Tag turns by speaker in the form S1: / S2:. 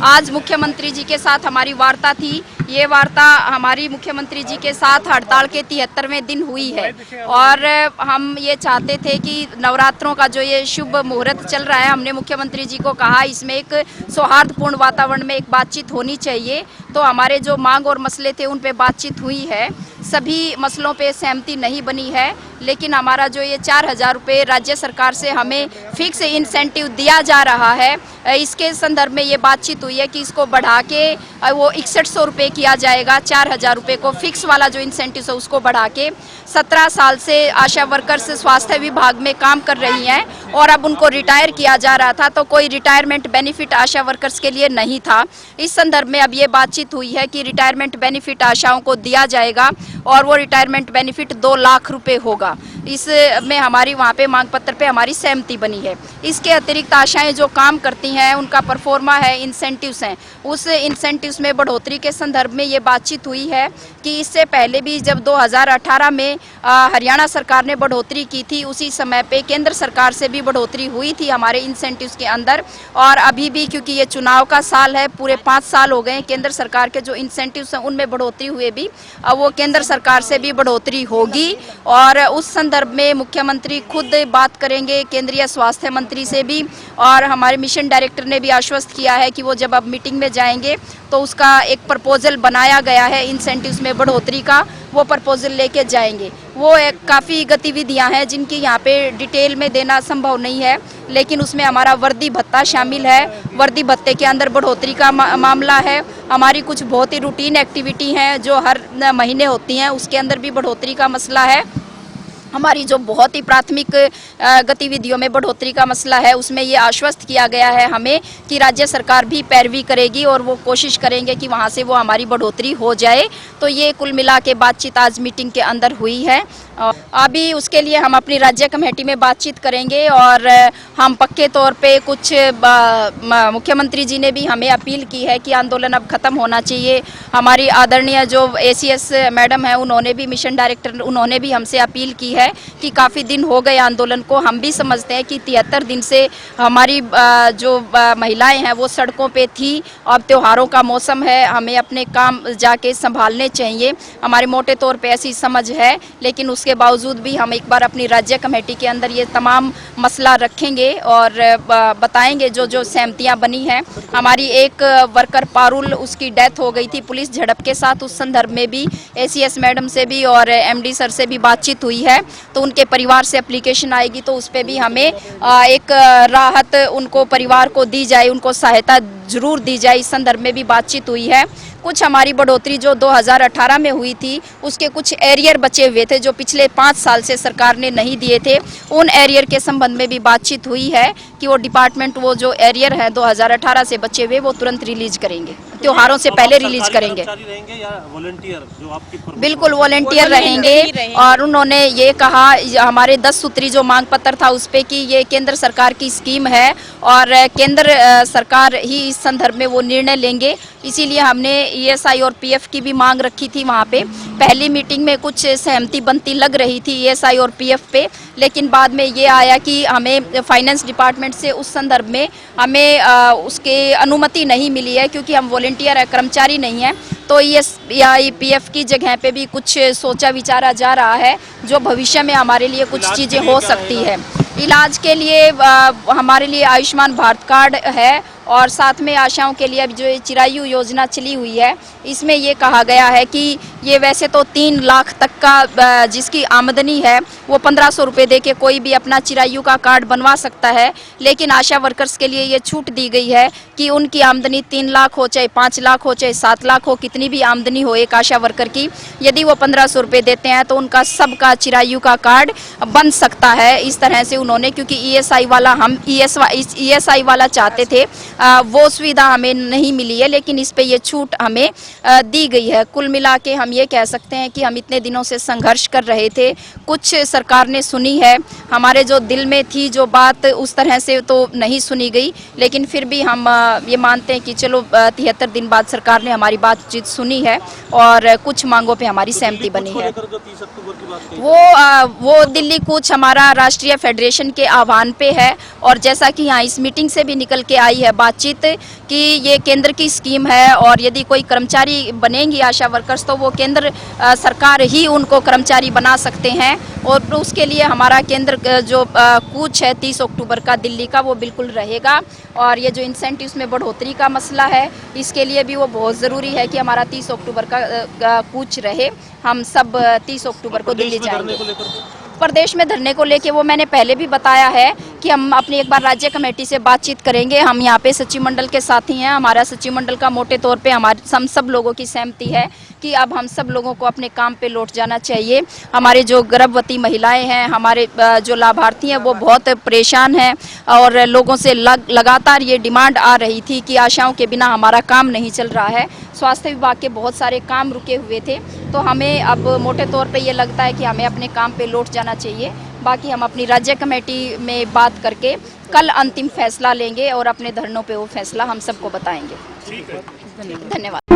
S1: आज मुख्यमंत्री जी के साथ हमारी वार्ता थी। ये वार्ता हमारी मुख्यमंत्री जी के साथ हड़ताल के 73वें दिन हुई है और हम ये चाहते थे कि नवरात्रों का जो ये शुभ मुहूर्त चल रहा है, हमने मुख्यमंत्री जी को कहा इसमें एक सौहार्दपूर्ण वातावरण में एक बातचीत होनी चाहिए। तो हमारे जो मांग और मसले थे उन पे बातचीत हुई है। सभी मसलों पे सहमति नहीं बनी है, लेकिन हमारा जो ये 4000 रुपये राज्य सरकार से हमें फिक्स इंसेंटिव दिया जा रहा है, इसके संदर्भ में ये बातचीत हुई है कि इसको बढ़ा के वो 6100 रुपये किया जाएगा। 4000 रुपये को फिक्स वाला जो इंसेंटिव है उसको बढ़ा के 17 साल से आशा वर्कर्स स्वास्थ्य विभाग में काम कर रही हैं और अब उनको रिटायर किया जा रहा था, तो कोई रिटायरमेंट बेनिफिट आशा वर्कर्स के लिए नहीं था। इस संदर्भ में अब ये बातचीत हुई है कि रिटायरमेंट बेनिफिट आशाओं को दिया जाएगा और वो रिटायरमेंट बेनिफिट 2 लाख रुपए होगा। इसमें हमारी वहाँ पे मांग पत्र पे हमारी सहमति बनी है। इसके अतिरिक्त आशाएं जो काम करती हैं उनका परफॉर्मा है, इंसेंटिव्स हैं, उस इंसेंटिव्स में बढ़ोतरी के संदर्भ में ये बातचीत हुई है कि इससे पहले भी जब 2018 में हरियाणा सरकार ने बढ़ोतरी की थी, उसी समय पे केंद्र सरकार से भी बढ़ोतरी हुई थी हमारे इंसेंटिव्स के अंदर। और अभी भी क्योंकि ये चुनाव का साल है, पूरे 5 साल हो गए केंद्र सरकार के जो इंसेंटिव्स हैं उनमें बढ़ोतरी हुए भी, अब वो केंद्र सरकार से भी बढ़ोतरी होगी। और उस संदर्भ में मुख्यमंत्री खुद बात करेंगे केंद्रीय स्वास्थ्य मंत्री से भी, और हमारे मिशन डायरेक्टर ने भी आश्वस्त किया है कि वो जब अब मीटिंग में जाएंगे तो उसका एक प्रपोजल बनाया गया है इंसेंटिव्स में बढ़ोतरी का, वो प्रपोजल लेके जाएंगे। वो एक काफ़ी गतिविधियां हैं जिनकी यहाँ पे डिटेल में देना संभव नहीं है, लेकिन उसमें हमारा वर्दी भत्ता शामिल है। वर्दी भत्ते के अंदर बढ़ोतरी का मामला है। हमारी कुछ बहुत ही रूटीन एक्टिविटी हैं जो हर महीने होती हैं, उसके अंदर भी बढ़ोतरी का मसला है। हमारी जो बहुत ही प्राथमिक गतिविधियों में बढ़ोतरी का मसला है, उसमें ये आश्वस्त किया गया है हमें कि राज्य सरकार भी पैरवी करेगी और वो कोशिश करेंगे कि वहाँ से वो हमारी बढ़ोतरी हो जाए। तो ये कुल मिला के बातचीत आज मीटिंग के अंदर हुई है। अभी उसके लिए हम अपनी राज्य कमेटी में बातचीत करेंगे और हम पक्के तौर पे कुछ मुख्यमंत्री जी ने भी हमें अपील की है कि आंदोलन अब ख़त्म होना चाहिए। हमारी आदरणीय जो ACS मैडम है, उन्होंने भी, मिशन डायरेक्टर, उन्होंने भी हमसे अपील की है कि काफ़ी दिन हो गए आंदोलन को। हम भी समझते हैं कि 73 दिन से हमारी जो महिलाएं हैं वो सड़कों पे थी। अब त्योहारों का मौसम है, हमें अपने काम जाके संभालने चाहिए, हमारे मोटे तौर पे ऐसी समझ है। लेकिन उसके बावजूद भी हम एक बार अपनी राज्य कमेटी के अंदर ये तमाम मसला रखेंगे और बताएंगे जो जो सहमतियाँ बनी हैं। हमारी एक वर्कर पारुल, उसकी डेथ हो गई थी पुलिस झड़प के साथ, उस संदर्भ में भी ACS मैडम से भी और MD सर से भी बातचीत हुई है। तो उनके परिवार से एप्लीकेशन आएगी तो उस पर भी हमें एक राहत उनको परिवार को दी जाए, उनको सहायता जरूर दी जाए, इस संदर्भ में भी बातचीत हुई है। कुछ हमारी बढ़ोतरी जो 2018 में हुई थी उसके कुछ एरियर बचे हुए थे जो पिछले 5 साल से सरकार ने नहीं दिए थे, उन एरियर के संबंध में भी बातचीत हुई है कि वो डिपार्टमेंट वो जो एरियर है 2018 से बचे हुए वो तुरंत रिलीज करेंगे, त्योहारों से पहले रिलीज करेंगे। बिल्कुल वॉलेंटियर रहेंगे। और उन्होंने ये कहा, हमारे 10 सूत्री जो मांग पत्र था उस पे, कि ये केंद्र सरकार की स्कीम है और केंद्र सरकार ही इस संदर्भ में वो निर्णय लेंगे। इसीलिए हमने ESI और PF की भी मांग रखी थी। वहाँ पे पहली मीटिंग में कुछ सहमति बनती लग रही थी ESI और PF पे, लेकिन बाद में ये आया कि हमें फाइनेंस डिपार्टमेंट से उस संदर्भ में हमें उसके अनुमति नहीं मिली है, क्योंकि हम वॉलंटियर है, कर्मचारी नहीं हैं। तो ESI PF की जगह पे भी कुछ सोचा विचारा जा रहा है जो भविष्य में हमारे लिए कुछ चीज़ें हो सकती है। इलाज के लिए हमारे लिए आयुष्मान भारत कार्ड है और साथ में आशाओं के लिए अब जो चिरायु योजना चली हुई है, इसमें ये कहा गया है कि ये वैसे तो 3 लाख तक का जिसकी आमदनी है वो 1500 रुपये दे के कोई भी अपना चिरायु का कार्ड बनवा सकता है, लेकिन आशा वर्कर्स के लिए ये छूट दी गई है कि उनकी आमदनी 3 लाख हो, चाहे 5 लाख हो, चाहे 7 लाख हो, कितनी भी आमदनी हो एक आशा वर्कर की, यदि वो 1500 रुपये देते हैं तो उनका सबका चिरायु का कार्ड बन सकता है। इस तरह से उन्होंने, क्योंकि ESI वाला हम ESI वाला चाहते थे, वो सुविधा हमें नहीं मिली है, लेकिन इस पे ये छूट हमें दी गई है। कुल मिला के हम ये कह सकते हैं कि हम इतने दिनों से संघर्ष कर रहे थे, कुछ सरकार ने सुनी है, हमारे जो दिल में थी जो बात उस तरह से तो नहीं सुनी गई, लेकिन फिर भी हम ये मानते हैं कि चलो 73 दिन बाद सरकार ने हमारी बातचीत सुनी है और कुछ मांगों पे हमारी सहमति बनी है। वो दिल्ली कूच हमारा राष्ट्रीय फेडरेशन के आह्वान पे है और जैसा कि यहाँ इस मीटिंग से भी निकल के आई है बात बातचीत कि ये केंद्र की स्कीम है और यदि कोई कर्मचारी बनेंगी आशा वर्कर्स तो वो केंद्र सरकार ही उनको कर्मचारी बना सकते हैं। और उसके लिए हमारा केंद्र जो कूच है 30 अक्टूबर का दिल्ली का, वो बिल्कुल रहेगा। और ये जो इंसेंटिव्स में बढ़ोतरी का मसला है, इसके लिए भी वो बहुत ज़रूरी है कि हमारा 30 अक्टूबर का कूच रहे। हम सब 30 अक्टूबर को दिल्ली जाएंगे। प्रदेश में धरने को लेके वो मैंने पहले भी बताया है कि हम अपनी एक बार राज्य कमेटी से बातचीत करेंगे। हम यहाँ पे सचिव मंडल के साथी हैं। हमारा सचिव मंडल का मोटे तौर पे हम सब लोगों की सहमति है कि अब हम सब लोगों को अपने काम पे लौट जाना चाहिए। हमारे जो गर्भवती महिलाएं हैं, हमारे जो लाभार्थी हैं, वो बहुत परेशान हैं और लोगों से लगातार ये डिमांड आ रही थी कि आशाओं के बिना हमारा काम नहीं चल रहा है। स्वास्थ्य विभाग के बहुत सारे काम रुके हुए थे, तो हमें अब मोटे तौर पे ये लगता है कि हमें अपने काम पे लौट जाना चाहिए। बाकी हम अपनी राज्य कमेटी में बात करके कल अंतिम फैसला लेंगे और अपने धरनों पे वो फैसला हम सबको बताएंगे। धन्यवाद।